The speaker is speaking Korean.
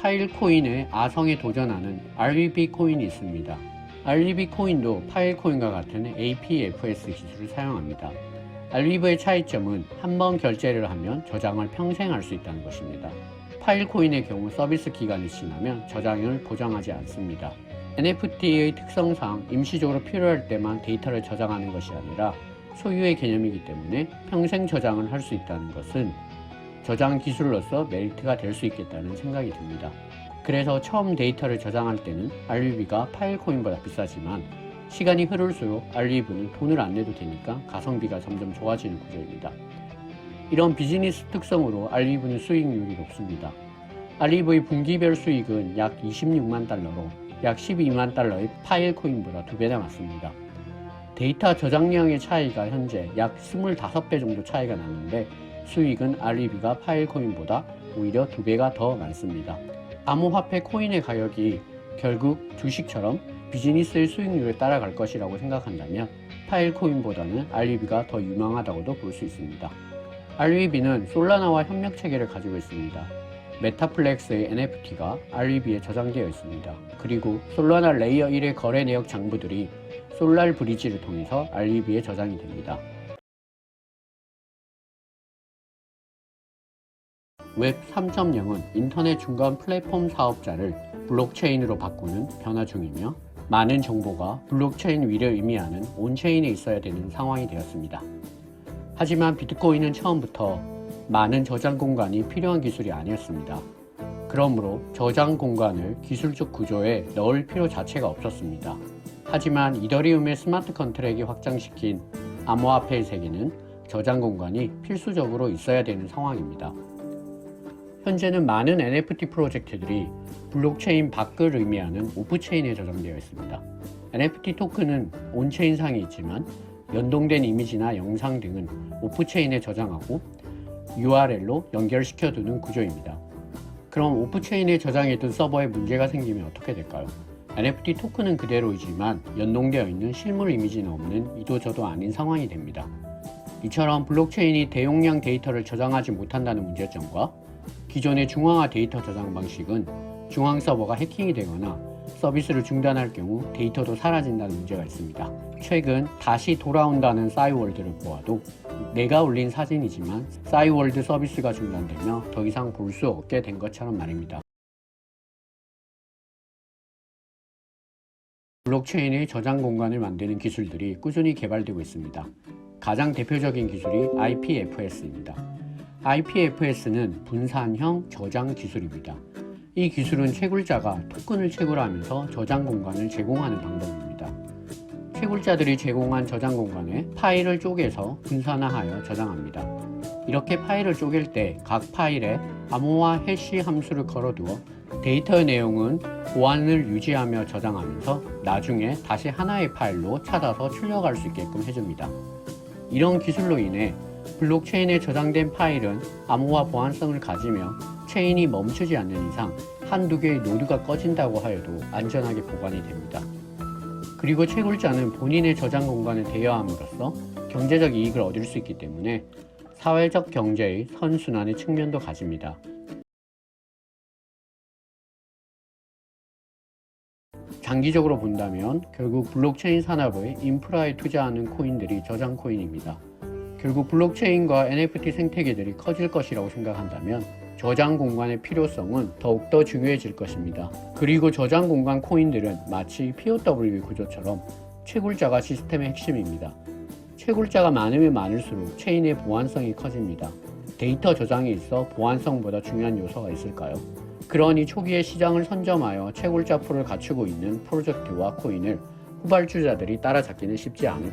파일 코인의 아성에 도전하는 RVB 코인이 있습니다. RVB 코인도 파일 코인과 같은 APFS 기술을 사용합니다. RVB의 차이점은 한 번 결제를 하면 저장을 평생 할 수 있다는 것입니다. 파일 코인의 경우 서비스 기간이 지나면 저장을 보장하지 않습니다. NFT의 특성상 임시적으로 필요할 때만 데이터를 저장하는 것이 아니라 소유의 개념이기 때문에 평생 저장을 할 수 있다는 것은 저장 기술로서 메리트가 될 수 있겠다는 생각이 듭니다. 그래서 처음 데이터를 저장할 때는 RVB가 파일 코인보다 비싸지만 시간이 흐를수록 RVB는 돈을 안 내도 되니까 가성비가 점점 좋아지는 구조입니다. 이런 비즈니스 특성으로 RVB는 수익률이 높습니다. RVB 분기별 수익은 약 26만 달러로 약 12만 달러의 파일 코인보다 2배나 많습니다. 데이터 저장량의 차이가 현재 약 25배 정도 차이가 나는데 수익은 RVB가 파일 코인보다 오히려 2배가 더 많습니다. 암호화폐 코인의 가격이 결국 주식처럼 비즈니스의 수익률에 따라갈 것이라고 생각한다면 파일 코인보다는 RVB가 더 유망하다고도 볼 수 있습니다. RVB는 솔라나와 협력 체계를 가지고 있습니다. 메타플렉스의 NFT가 RVB에 저장되어 있습니다. 그리고 솔라나 레이어 1의 거래 내역 장부들이 솔랄 브리지를 통해서 RVB에 저장이 됩니다. 웹 3.0은 인터넷 중간 플랫폼 사업자를 블록체인으로 바꾸는 변화 중이며 많은 정보가 블록체인 위를 의미하는 온체인에 있어야 되는 상황이 되었습니다. 하지만 비트코인은 처음부터 많은 저장 공간이 필요한 기술이 아니었습니다. 그러므로 저장 공간을 기술적 구조에 넣을 필요 자체가 없었습니다. 하지만 이더리움의 스마트 컨트랙이 확장시킨 암호화폐의 세계는 저장 공간이 필수적으로 있어야 되는 상황입니다. 현재는 많은 NFT 프로젝트들이 블록체인 밖을 의미하는 오프체인에 저장되어 있습니다. NFT 토큰은 온체인상에 있지만 연동된 이미지나 영상 등은 오프체인에 저장하고 URL로 연결시켜두는 구조입니다. 그럼 오프체인에 저장해둔 서버에 문제가 생기면 어떻게 될까요? NFT 토큰은 그대로이지만 연동되어 있는 실물 이미지는 없는 이도저도 아닌 상황이 됩니다. 이처럼 블록체인이 대용량 데이터를 저장하지 못한다는 문제점과 기존의 중앙화 데이터 저장 방식은 중앙 서버가 해킹이 되거나 서비스를 중단할 경우 데이터도 사라진다는 문제가 있습니다. 최근 다시 돌아온다는 싸이월드를 보아도 내가 올린 사진이지만 싸이월드 서비스가 중단되며 더 이상 볼 수 없게 된 것처럼 말입니다. 블록체인의 저장 공간을 만드는 기술들이 꾸준히 개발되고 있습니다. 가장 대표적인 기술이 IPFS입니다. IPFS는 분산형 저장 기술입니다. 이 기술은 채굴자가 토큰을 채굴하면서 저장 공간을 제공하는 방법입니다. 채굴자들이 제공한 저장 공간에 파일을 쪼개서 분산화하여 저장합니다. 이렇게 파일을 쪼갤 때 각 파일에 암호화 해시 함수를 걸어두어 데이터의 내용은 보안을 유지하며 저장하면서 나중에 다시 하나의 파일로 찾아서 출력할 수 있게끔 해줍니다. 이런 기술로 인해 블록체인에 저장된 파일은 암호화 보안성을 가지며 체인이 멈추지 않는 이상 한두 개의 노드가 꺼진다고 하여도 안전하게 보관이 됩니다. 그리고 채굴자는 본인의 저장 공간을 대여함으로써 경제적 이익을 얻을 수 있기 때문에 사회적 경제의 선순환의 측면도 가집니다. 장기적으로 본다면 결국 블록체인 산업의 인프라에 투자하는 코인들이 저장 코인입니다. 결국 블록체인과 NFT 생태계들이 커질 것이라고 생각한다면 저장 공간의 필요성은 더욱더 중요해질 것입니다. 그리고 저장 공간 코인들은 마치 POW 구조처럼 채굴자가 시스템의 핵심입니다. 채굴자가 많으면 많을수록 체인의 보안성이 커집니다. 데이터 저장에 있어 보안성보다 중요한 요소가 있을까요? 그러니 초기에 시장을 선점하여 채굴자 풀을 갖추고 있는 프로젝트와 코인을 후발주자들이 따라잡기는 쉽지 않을